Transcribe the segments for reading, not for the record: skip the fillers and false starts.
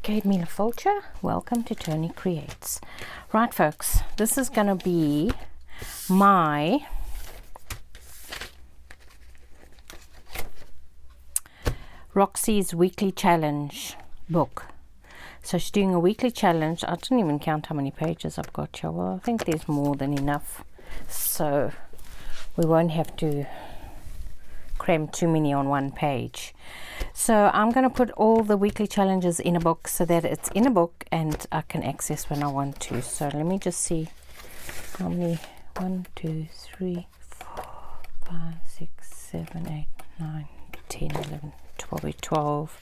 Gave me a vulture. Welcome to Toni Creates. Right, folks, this is going to be my Roxy's weekly challenge book. So she's doing a weekly challenge. I didn't even count how many pages I've got here. Well, I think there's more than enough, so we won't have to cram too many on one page. So I'm going to put all the weekly challenges in a book so that it's in a book and I can access when I want to. So let me just see how many. 1, 2, 3, 4, 5, 6, 7, 8, 9, 10, 11, 12,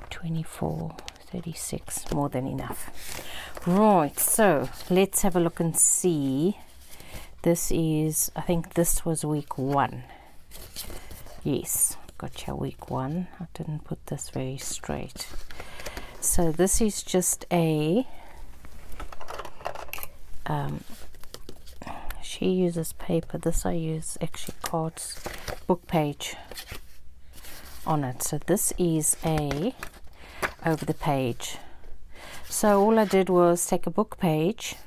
24, 36, more than enough. Right, so let's have a look and see. This is, I think this was week 1. Yes, gotcha, week 1. I didn't put this very straight. So this is just a, she uses paper. This I use actually cards, book page on it. So this is a over the page. So all I did was take a book page.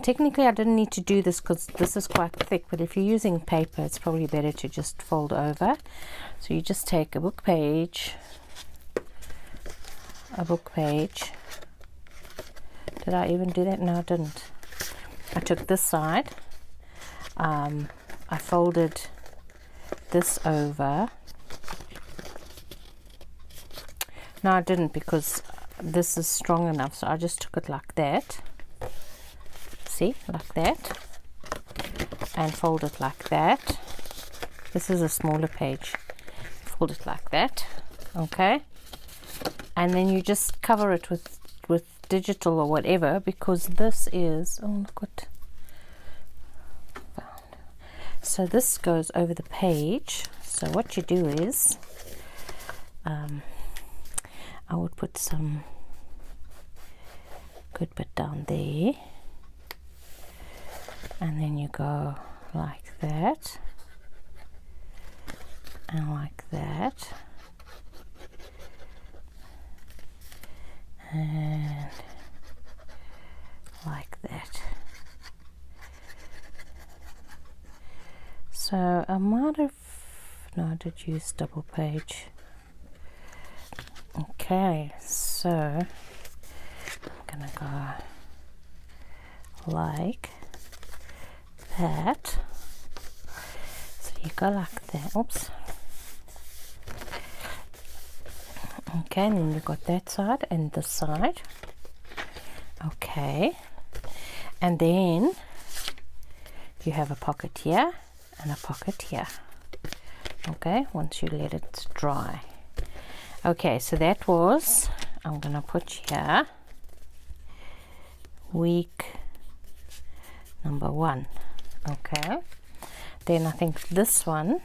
Technically I didn't need to do this because this is quite thick, but if you're using paper it's probably better to just fold over. So you just take a book page, did I even do that? No, I didn't. I took this side, I folded this over. No, I didn't, because this is strong enough, so I just took it like that. See, like that, and fold it like that. This is a smaller page. Fold it like that, okay, and then you just cover it with digital or whatever, because this is, oh look what found. So this goes over the page. So what you do is, I would put some good bit down there, and then you go like that and like that, and like that. So I might have, no, I did use double page. Okay, so I'm gonna go like that. So you go like that. Oops. Okay, and then you've got that side and this side. Okay, and then you have a pocket here and a pocket here. Okay, once you let it dry. Okay, so that was, I'm gonna put here week number 1. Okay, then I think this one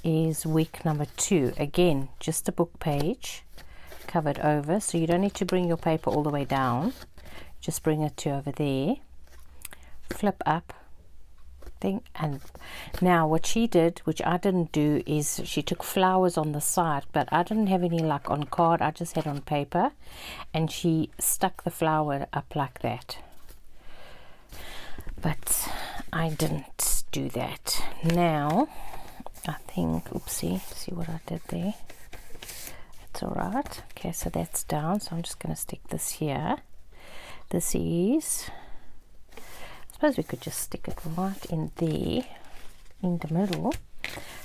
is week number 2. Again, just a book page covered over, so you don't need to bring your paper all the way down, just bring it to over there, flip up thing. And now what she did, which I didn't do, is she took flowers on the side, but I didn't have any luck on card, I just had on paper, and she stuck the flower up like that. But I didn't do that. Now I think, oopsie, see what I did there? It's alright. Okay, so that's down, so I'm just going to stick this here. This is, I suppose we could just stick it right in there in the middle.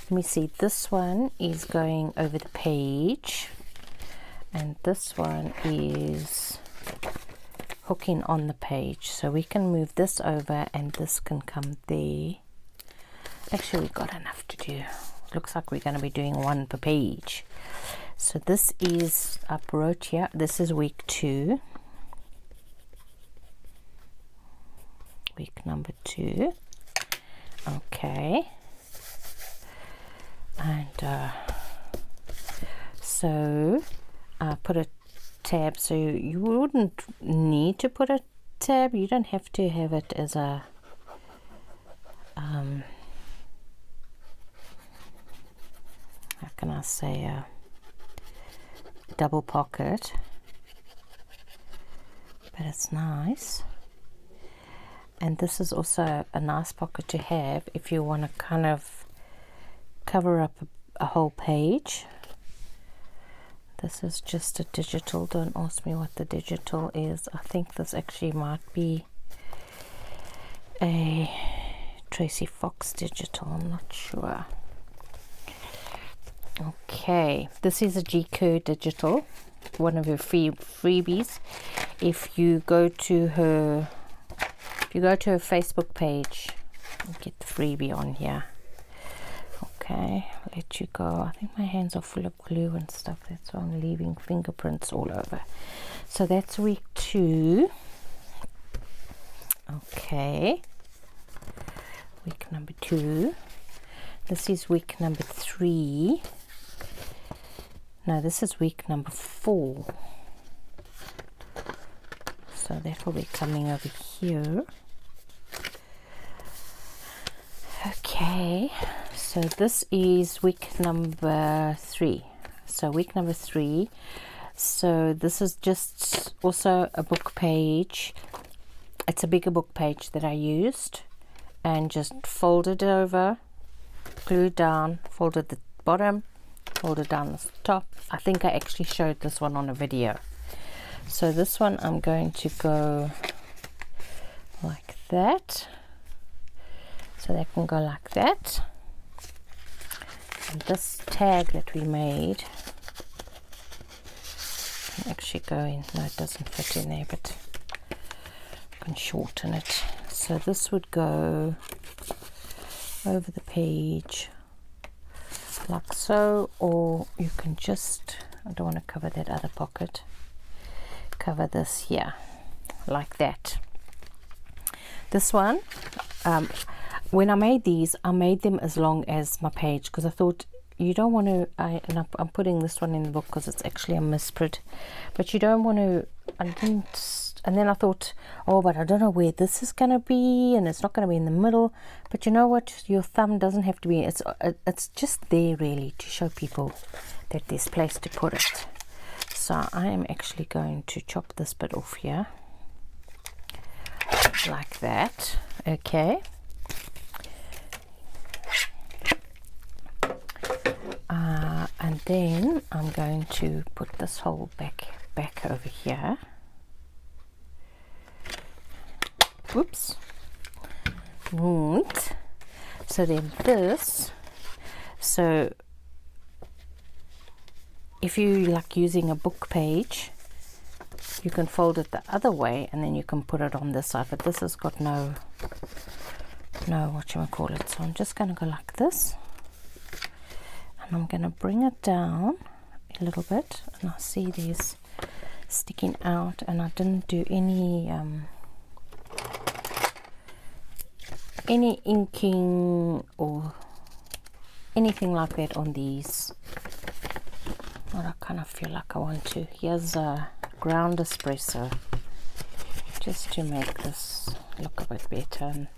Let me see, this one is going over the page and this one is hooking on the page, so we can move this over and this can come there. Actually, we've got enough to do. Looks like we're going to be doing 1 per page. So this is up wrote here, this is week 2, week number 2. Okay, and so I put a tab, so you wouldn't need to put a tab, you don't have to have it as a how can I say double pocket, but it's nice. And this is also a nice pocket to have if you want to kind of cover up a whole page. This is just a digital. Don't ask me what the digital is. I think this actually might be a Tracy Fox digital. I'm not sure. Okay, this is a GQ digital, one of her freebies. If you go to her Facebook page, you get the freebie on here. Okay, I'll let you go. I think my hands are full of glue and stuff. That's why I'm leaving fingerprints all over. So that's week 2. Okay, week number 2. This is week number 3. No, this is week number 4. So that will be coming over here. Okay, so this is week number 3. So week number 3. So this is just also a book page. It's a bigger book page that I used and just folded over, glued down, folded the bottom, folded down the top. I think I actually showed this one on a video. So this one I'm going to go like that. So that can go like that. And this tag that we made can actually go in. No, it doesn't fit in there, but I can shorten it. So this would go over the page like so, or you can just, I don't want to cover that other pocket, cover this here like that. This one, when I made these, I made them as long as my page because I thought you don't want to, and I'm putting this one in the book because it's actually a misprint, but you don't want to, and then I thought, oh, but I don't know where this is going to be, and it's not going to be in the middle, but you know what, your thumb doesn't have to be, it's just there really to show people that there's place to put it. So I am actually going to chop this bit off here, like that, okay. And then I'm going to put this whole back over here. Whoops. Right. So then this, so if you like using a book page, you can fold it the other way and then you can put it on this side, but this has got no whatchamacallit. So I'm just going to go like this. I'm going to bring it down a little bit, and I see these sticking out, and I didn't do any inking or anything like that on these, but I kind of feel like I want to. Here's a ground espresso just to make this look a bit better, and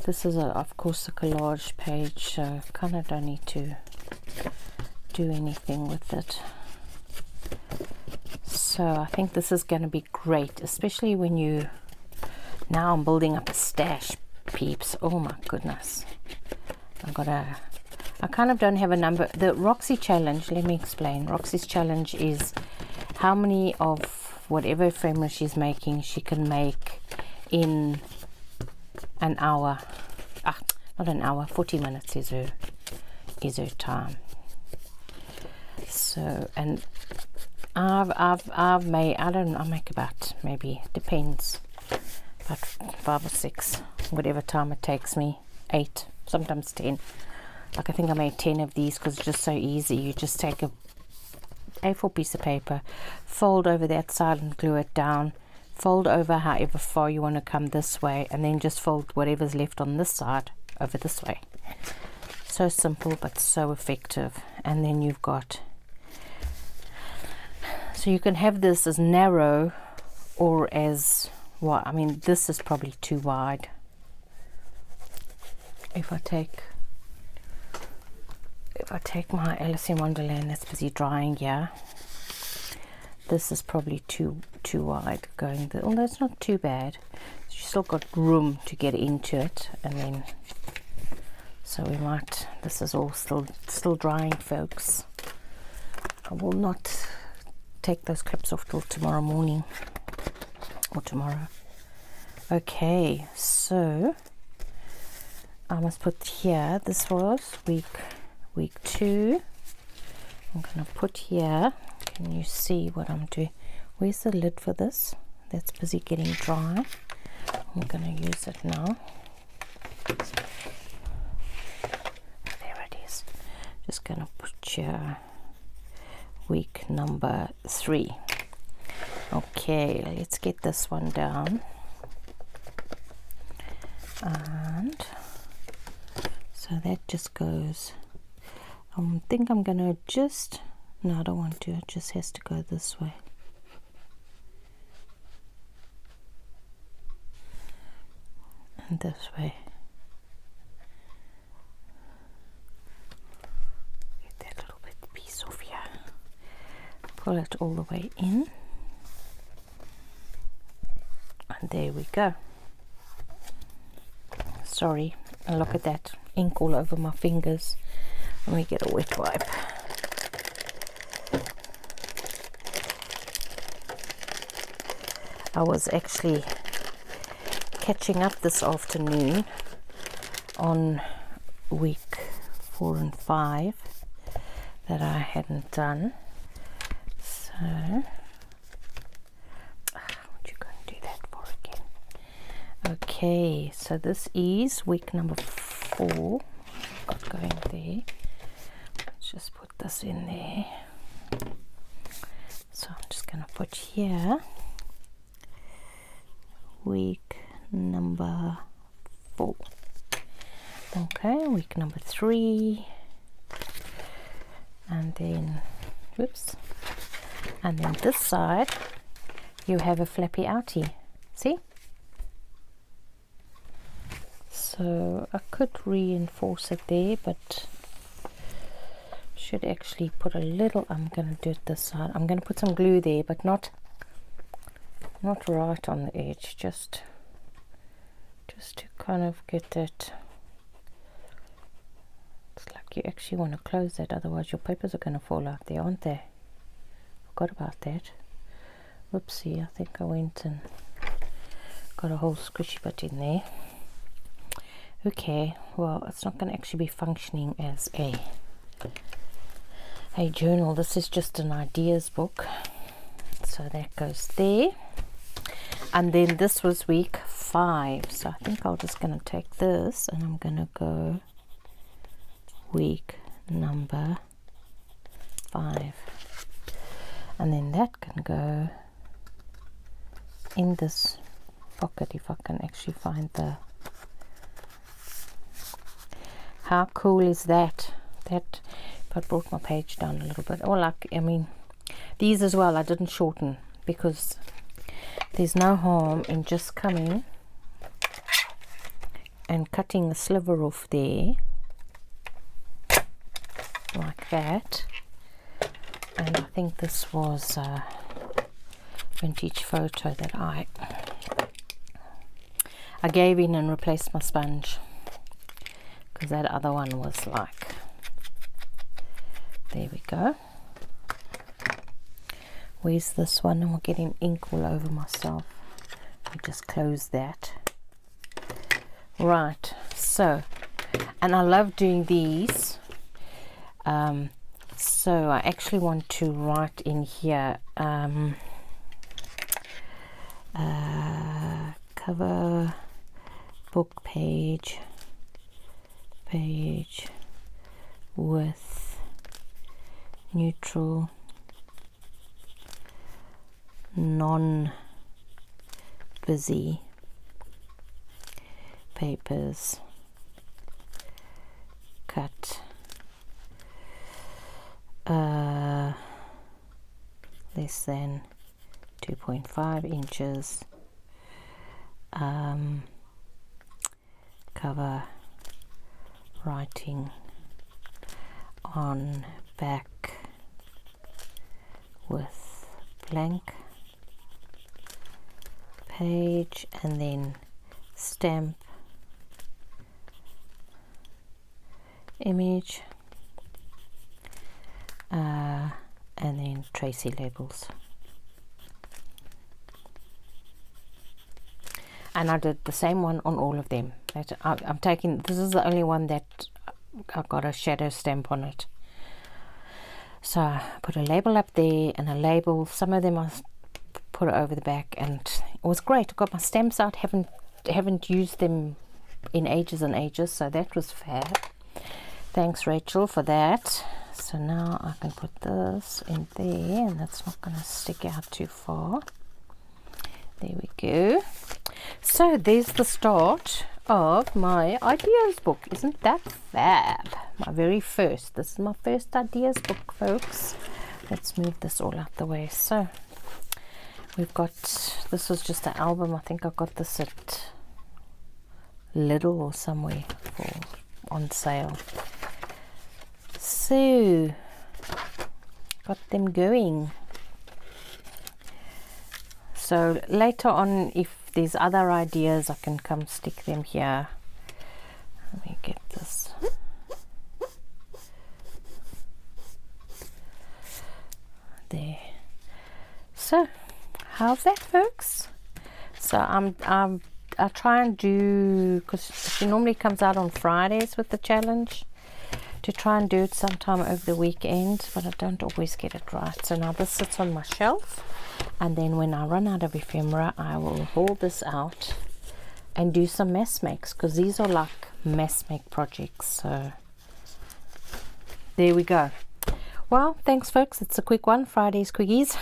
this is of course a collage page, so kind of don't need to do anything with it. So I think this is going to be great, especially when you, now I'm building up a stash, peeps. Oh my goodness, I kind of don't have a number. The Roxy challenge, let me explain. Roxy's challenge is how many of whatever ephemera she's making she can make in an hour. Not an hour, 40 minutes is her time. So, and I've made, I make about, maybe, depends, about 5 or 6, whatever time it takes me, 8, sometimes 10. Like I think I made 10 of these because it's just so easy. You just take a A4 piece of paper, fold over that side and glue it down, fold over however far you want to come this way, and then just fold whatever's left on this side over this way. So simple but so effective. And then you've got, so you can have this as narrow or as wide. I mean, this is probably too wide. If I take my Alice in Wonderland that's busy drying here, this is probably too wide going there, although it's not too bad. You still got room to get into it, and then so we might. This is all still drying, folks. I will not take those clips off till tomorrow morning or tomorrow. Okay, so I must put here. This was week 2. I'm gonna put here. Can you see what I'm doing? Where's the lid for this? That's busy getting dry. I'm gonna use it now. There it is. Just gonna put here week number 3. Okay, let's get this one down. And so that just goes. I think I'm gonna just, no, I don't want to, it just has to go this way. And this way. Get that little bit piece off here. Pull it all the way in. And there we go. Sorry, and look at that ink all over my fingers. Let me get a wet wipe. I was actually catching up this afternoon on week 4 and 5 that I hadn't done. So, what you going to do that for again? Okay, so this is week number 4. Got going there. Let's just put this in there. So I'm just going to put here week number 4. Okay, week number 3. And then, whoops. And then this side, you have a flappy outie. See? So I could reinforce it there, but should actually put a little. I'm going to do it this side. I'm going to put some glue there, but not right on the edge, just to kind of get that. It's like you actually want to close that, otherwise your papers are going to fall out there, aren't they? Forgot about that. Whoopsie, I think I went and got a whole squishy bit in there. Okay, well, it's not going to actually be functioning as a journal. This is just an ideas book. So that goes there. And then this was week 5. So I think I'm just going to take this and I'm going to go week number 5. And then that can go in this pocket if I can actually find the. How cool is that? That if I brought my page down a little bit. Or like, I mean, these as well I didn't shorten because there's no harm in just coming and cutting a sliver off there like that. And I think this was a vintage photo that I gave in and replaced my sponge, because that other one was like, there we go. Where's this one? I'm getting ink all over myself. I'll just close that. Right, so, and I love doing these. So I actually want to write in here cover book page with neutral non-busy papers, cut less than 2.5 inches, cover writing on back with blank page, and then stamp, image, and then Tracy labels. And I did the same one on all of them. I'm taking, this is the only one that I've got a shadow stamp on it. So I put a label up there and a label. Some of them I put it over the back, and it was great. I got my stamps out. Haven't used them in ages and ages, so that was fab. Thanks, Rachel, for that. So now I can put this in there, and that's not going to stick out too far. There we go. So there's the start of my ideas book. Isn't that fab? My very first. This is my first ideas book, folks. Let's move this all out the way. So we've got, this was just an album. I think I got this at Lidl or somewhere on sale. So got them going. So later on, if there's other ideas, I can come stick them here. Let me get this. There. So how's that, folks? So I try and do, because she normally comes out on Fridays with the challenge, to try and do it sometime over the weekend, but I don't always get it right. So now this sits on my shelf, and then when I run out of ephemera, I will haul this out and do some mess makes, because these are like mess make projects. So there we go. Well, thanks, folks. It's a quick one, Friday's quickies.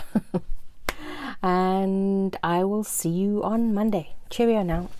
And I will see you on Monday. Cheerio now.